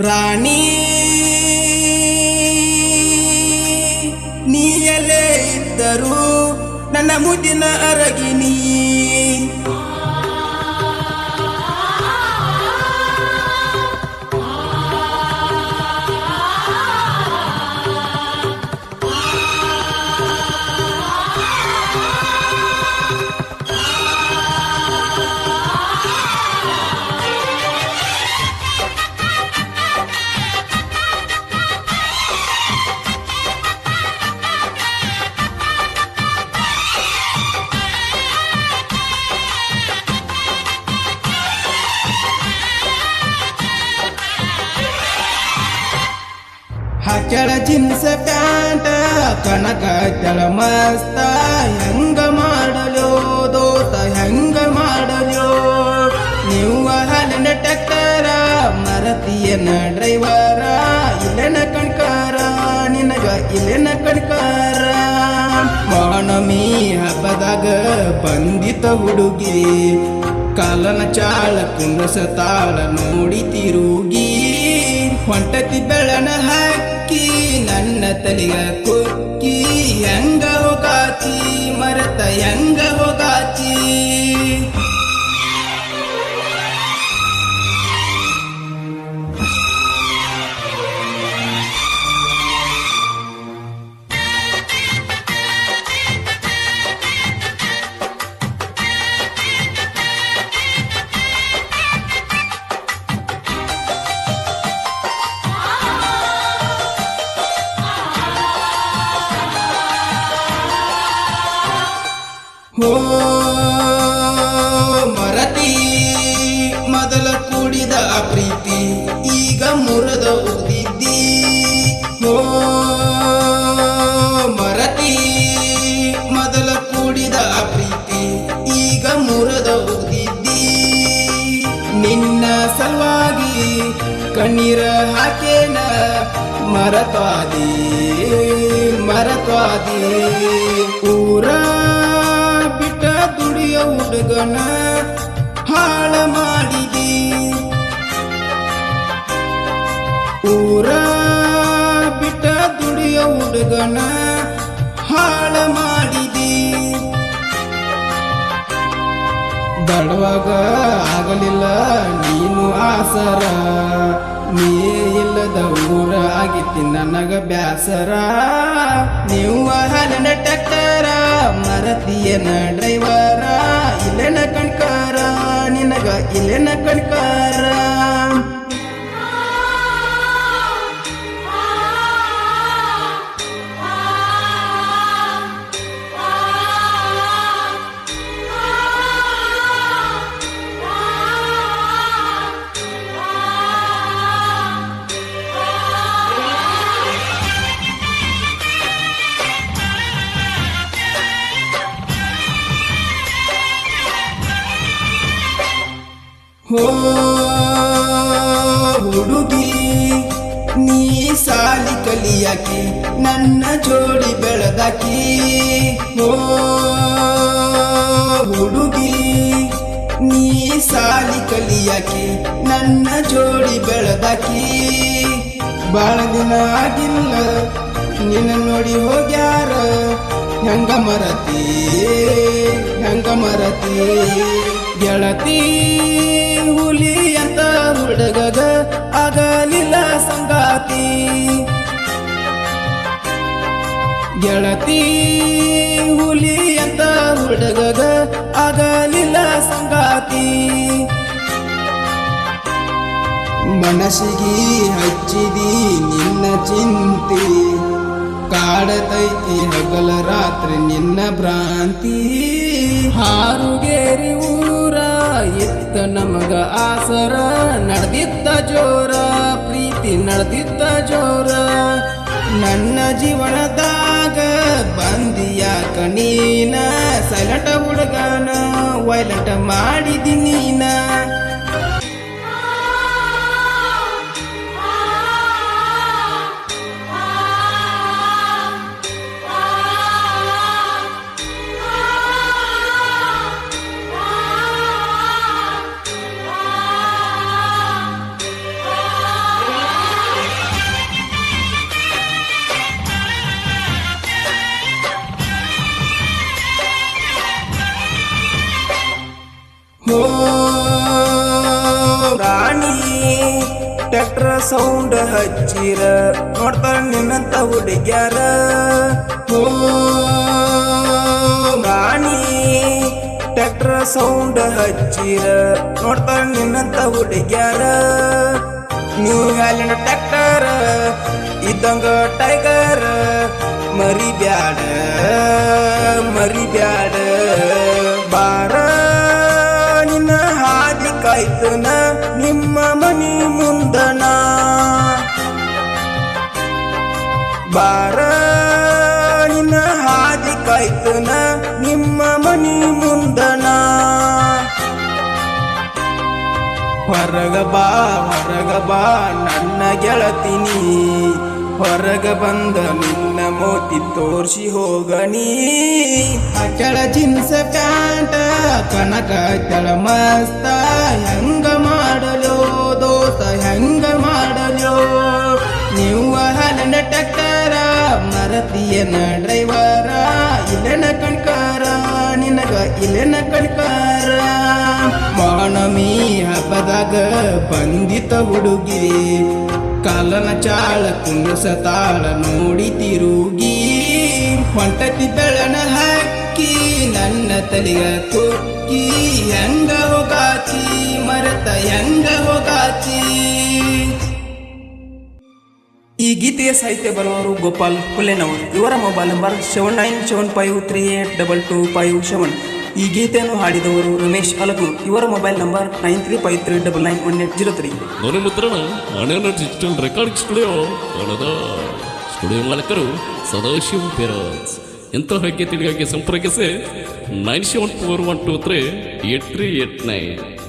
ರಾಣಿ ನೀಯಲೇ ಇದ್ದರು ನನ್ನ ಮುದಿನ ಅರಗಿನಿ ಹಾಕ್ಯಾಳ jeans pant ಕಣಕತ್ತಳ ಮಸ್ತ ಹೆಂಗ ಮಾಡಲು ದೋಸ್ತ ಹೆಂಗ ಮಾಡಲು ನೀವು ಹಾಲಿನ ಟ್ಯಾಕ್ಟರ ಮರತಿಯನ ಡ್ರೈವರ ಇಲ್ಲೆನ ಕಣ್ಕಾರ ನಿನಗ ಇಲ್ಲೆನ ಕಣ್ಕಾರ ಪೌರ್ಣಮಿ ಹಬ್ಬದಾಗ ಬಂದಿತ ಹುಡುಗಿ ಕಾಲನ ಚಾಳ ಕುಂದಸತಾಳ ನೋಡಿ ತಿರುಗಿ ಹೊಂಟತಿ ಬೆಳನ ಹಾಕಿ ನನ್ನ ತಲೆಗ ಕುಕ್ಕಿ ಹೆಂಗ ಹೋಗಾತಿ ಮರತ ಹೆಂಗ ಹೋಗಾತಿ ಹೋ ಮರತಿ ಮೊದಲ ಕೂಡಿದ ಪ್ರೀತಿ ಈಗ ಮುರದ ಉದಿದ್ದಿ ಹೋ ಮರತಿ ಮೊದಲ ಕೂಡಿದ ಪ್ರೀತಿ ಈಗ ಮುರದ ಉದಿದ್ದಿ ನಿನ್ನ ಸಲುವಾಗಿ ಕಣ್ಣೀರ ಹಾಕೇನ ಮರತ್ವಾದಿ ಮರತ್ವಾದಿ ಊರ ದುಡಿಯ ಹುಡುಗನ ಹಾಳ ಮಾಡಿದಿ ಊರ ಬಿಟ್ಟ ದುಡಿಯ ಹುಡುಗನ ಹಾಳ ಮಾಡಿದಿ ದಡವಾಗ ಆಗಲಿಲ್ಲ ನೀನು ಆಸರ ನೀ ಇಲ್ಲದ ಊರ ಆಗಿತ್ತಿ ನನಗ ಬ್ಯಾಸರ ನೀವು ಹಾಲಿನ ಟ್ಯಾಕ್ಟರ ಮರತಿಯನ ಡ್ರೈವರ ಇಲ್ಲೆನ ಕಣ್ಕಾರ ನಿನಗ ಇಲ್ಲೆನ ಕಣ್ಕಾರ ಹೋ ಹುಡುಗಿ ನೀ ಸಾಲಿ ಕಲಿಯಾಕಿ ನನ್ನ ಜೋಡಿ ಬೆಳೆದಾಕಿ ಹೋ ಹುಡುಗಿ ನೀ ಸಾಲಿ ಕಲಿಯಾಕಿ ನನ್ನ ಜೋಡಿ ಬೆಳೆದಾಕಿ ಬಾಳ ದಿನ ಆಗಿಲ್ಲ ನಿನ್ನ ನೋಡಿ ಹೋಗ್ಯಾರ ಹೆಂಗ ಮರತಿ ಗೆಳತಿ ಹುಲಿ ಅಂತ ಹುಡುಗಗ ಆಗಲಿಲ್ಲ ಸಂಗಾತಿ ಗೆಳತಿ ಹುಲಿ ಅಂತ ಹುಡುಗಗ ಆಗಲಿಲ್ಲ ಸಂಗಾತಿ ಮನಸ್ಸಿಗೆ ಹಚ್ಚಿದಿ ನಿನ್ನ ಚಿಂತಿ ಕಾಡತೈತಿ ಹಗಲ ರಾತ್ರಿ ನಿನ್ನ ಭ್ರಾಂತಿ ಹಾರುಗೇರಿ ಊರ ಇತ್ತ ನಮಗ ಆಸರ ನಡೆದಿದ್ದ ಜೋರ ಪ್ರೀತಿ ನಡೆದಿದ್ದ ಜೋರ ನನ್ನ ಜೀವನದಾಗ ಬಂದಿಯಾಕ ನೀನ ಸೈಲೆಂಟ ಹುಡುಗನ ವೈಲೆಂಟ ಮಾಡಿದಿ ನೀನ ಟ್ರ್ಯಾಕ್ಟರ್ ಸೌಂಡ್ ಹಚ್ಚಿರ ನೋಡ್ತಾರ ನಿನ್ನಂತ ಹುಡುಗ್ಯಾರ ಓ ರಾಣಿ ಟ್ರ್ಯಾಕ್ಟರ್ ಸೌಂಡ್ ಹಚ್ಚಿರ ನೋಡ್ತಾರ ನಿನ್ನಂತ ಹುಡುಗ್ಯಾರ ನೀವು ಹಾಲಿನ ಟ್ರ್ಯಾಕ್ಟರ್ ಇದ್ದಂಗ ಟೈಗರ್ ಮರಿಬ್ಯಾಡ ಮರಿಬ್ಯಾಡ ಬಾರ ನಿನ್ನ ಹಾದಿ ಕಾಯ್ತನ ನಿಮ್ಮ ಮನಿ ಮುಂದನ ಬಾರ ನಿನ್ನ ಹಾದಿ ಕಾಯ್ತನ ನಿಮ್ಮ ಮನಿ ಮುಂದನ ಹೊರಗ ಬಾ ನನ್ನ ಗೆಳತಿನಿ ಹೊರಗ ಬಂದ ನಿನ್ನ ಮೋತಿ ತೋರ್ಸಿ ಹೋಗಣಿ ಅಚಳ ಜೀನ್ಸ್ ಪ್ಯಾಂಟ್ ಕನಕ ಚಳ ಮಸ್ತ ಹೆಂಗ ಮಾಡಲು ದೋಸ್ತ ಹೆಂಗ ಮಾಡಲು ನೀವು ಹಾಲಿನ ಟ್ರ್ಯಾಕ್ಟರ ಮರತಿಯನ ಡ್ರೈವರ ಇಲ್ಲನ ಕಣ್ಕಾರ ನಿನಗ ಇಲ್ಲನ ಕಣ್ಕಾರ ಮಾನಮಿ ಹಬ್ಬದಾಗ ಬಂದಿತ ಹುಡುಗಿ ಕಾಲನ ಚಾಳ ಕುಂಡಸ ತಾಳ ನೋಡಿ ತಿರುಗಿ ಹೊಂಟತಿ ಬೆಳನ ಹಾಕಿ ನನ್ನ ತಲೆಗ ಕುಕ್ಕಿ ಹೆಂಗ ಹೋಗಾಕಿ ಮರತ ಹೆಂಗ ಹೋಗಾಕಿ. ಈ ಗೀತೆಯ ಸಾಹಿತ್ಯ ಬರುವವರು ಗೋಪಾಲ್ ಹುಲ್ಲೆನವರು. ಇವರ ಮೊಬೈಲ್ ನಂಬರ್ 7975382257. ಈ ಗೀತೆಯನ್ನು ಹಾಡಿದವರು ರಮೇಶ್ ಅಲಗೂರ್. ಇವರ ಮೊಬೈಲ್ ನಂಬರ್ 9353991803. ನೋಡಿ ಮಿತ್ರನ ಅಣ್ಣ digital recording studio Kannada studio ಮಾಲಕರು ಸದಾಶಿವ ಪೇರಸ್. ಎಂತಹ ಗೀತೆಗಳಿಗಾಗಿ ಸಂಪರ್ಕಿಸಿ 9741238389.